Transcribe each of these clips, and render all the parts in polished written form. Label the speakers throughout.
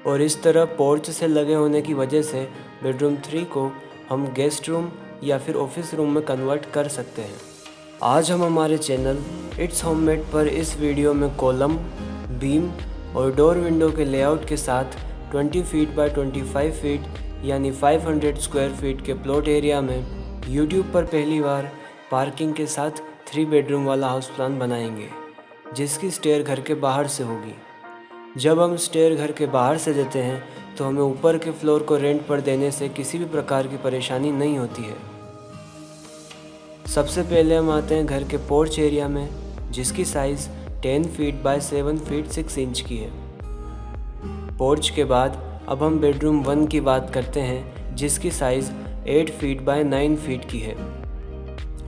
Speaker 1: और इस तरह पोर्च से लगे होने की वजह से बेडरूम 3 को हम गेस्ट रूम या फिर ऑफिस रूम में कन्वर्ट कर सकते हैं। आज हम हमारे चैनल इट्स होममेड पर इस वीडियो में कॉलम, बीम और डोर विंडो के लेआउट के साथ 20 फीट बाय 25 फीट यानी 500 स्क्वायर फीट के प्लॉट एरिया में यूट्यूब पर पहली बार पार्किंग के साथ 3 बेडरूम वाला हाउस प्लान बनाएंगे, जिसकी स्टेयर घर के बाहर से होगी। जब हम स्टेयर घर के बाहर से देते हैं तो हमें ऊपर के फ्लोर को रेंट पर देने से किसी भी प्रकार की परेशानी नहीं होती है। सबसे पहले हम आते हैं घर के पोर्च एरिया में, जिसकी size 10 feet by 7 feet 6 inch की है। पोर्च के बाद अब हम बेडरूम 1 की बात करते हैं, जिसकी साइज़ 8 फीट बाय 9 फीट की है,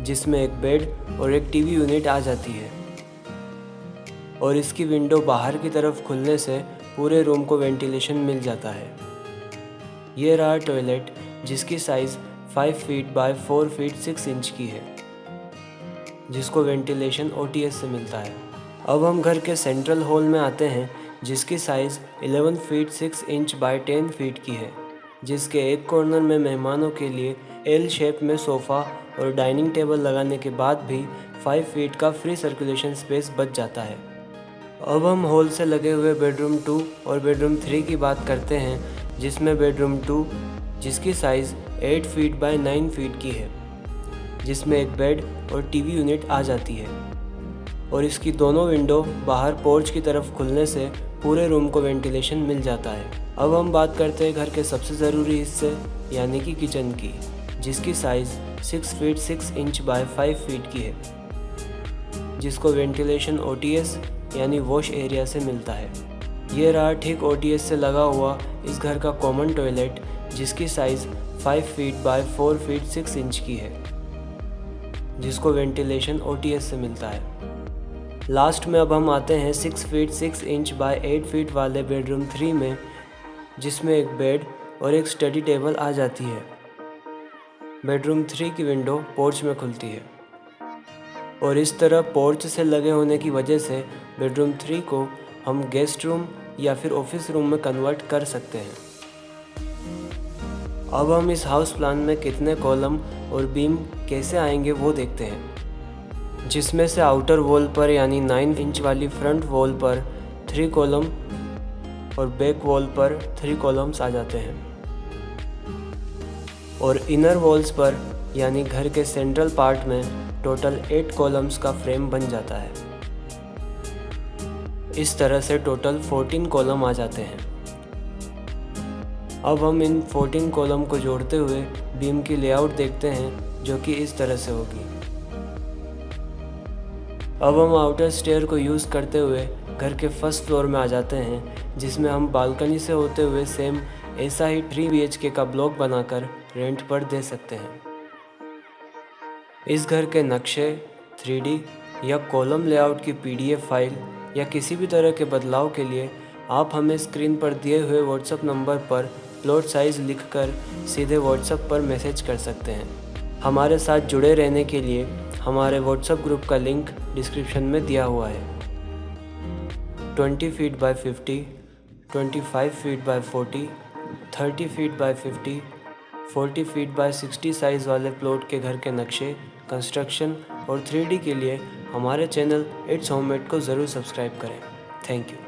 Speaker 1: जिसमें एक बेड और एक टीवी यूनिट आ जाती है और इसकी विंडो बाहर की तरफ खुलने से पूरे रूम को वेंटिलेशन मिल जाता है। ये रहा टॉयलेट, जिसकी size 5 feet by 4 feet 6 inch की है, जिसको वेंटिलेशन OTS से मिलता है। अब हम घर के सेंट्रल हॉल में आते हैं, जिसकी size 11 feet 6 inch by 10 feet की है, जिसके एक कॉर्नर में मेहमानों के लिए L शेप में सोफ़ा और डाइनिंग टेबल लगाने के बाद भी 5 फीट का फ्री सर्कुलेशन स्पेस बच जाता है। अब हम हॉल से लगे हुए बेडरूम 2 और बेडरूम 3 की बात करते हैं, जिसमें बेडरूम 2 जिसकी साइज़ 8 फीट बाय 9 फीट की है, जिसमें एक बेड और टीवी यूनिट आ जाती है और इसकी दोनों विंडो बाहर पोर्च की तरफ खुलने से पूरे रूम को वेंटिलेशन मिल जाता है। अब हम बात करते हैं घर के सबसे ज़रूरी हिस्से यानी कि किचन की, जिसकी size 6 feet 6 inch by 5 feet की है, जिसको वेंटिलेशन OTS यानी वॉश एरिया से मिलता है। ये रहा ठीक OTS से लगा हुआ इस घर का कॉमन टॉयलेट, जिसकी size 5 feet by 4 feet 6 inch की है, जिसको वेंटिलेशन OTS से मिलता है। लास्ट में अब हम आते हैं 6 फीट 6 इंच बाय 8 फीट वाले बेडरूम 3 में, जिसमें एक बेड और एक स्टडी टेबल आ जाती है। बेडरूम 3 की विंडो पोर्च में खुलती है और इस तरह पोर्च से लगे होने की वजह से बेडरूम 3 को हम गेस्ट रूम या फिर ऑफिस रूम में कन्वर्ट कर सकते हैं। अब हम इस हाउस प्लान में कितने कॉलम और बीम कैसे आएंगे वो देखते हैं, जिसमें से आउटर वॉल पर यानी 9 इंच वाली फ्रंट वॉल पर 3 कॉलम और बैक वॉल पर 3 कॉलम्स आ जाते हैं और इनर वॉल्स पर यानी घर के सेंट्रल पार्ट में टोटल 8 कॉलम्स का फ्रेम बन जाता है। इस तरह से टोटल 14 कॉलम आ जाते हैं। अब हम इन 14 कॉलम को जोड़ते हुए बीम की लेआउट देखते हैं, जो कि इस तरह से होगी। अब हम आउटर स्टेयर को यूज़ करते हुए घर के फर्स्ट फ्लोर में आ जाते हैं, जिसमें हम बालकनी से होते हुए सेम ऐसा ही 3 BHK का ब्लॉक बनाकर रेंट पर दे सकते हैं। इस घर के नक्शे, 3D या कॉलम लेआउट की PDF फाइल या किसी भी तरह के बदलाव के लिए आप हमें स्क्रीन पर दिए हुए WhatsApp नंबर पर प्लॉट साइज़ लिखकर सीधे WhatsApp पर मैसेज कर सकते हैं। हमारे साथ जुड़े रहने के लिए हमारे WhatsApp ग्रुप का लिंक डिस्क्रिप्शन में दिया हुआ है। 20 feet by 50, 25 feet by 40, 30 feet by 50, 40 feet by 60 size वाले प्लॉट के घर के नक्शे, कंस्ट्रक्शन और 3D के लिए हमारे चैनल इट्स होममेड को ज़रूर सब्सक्राइब करें। Thank you.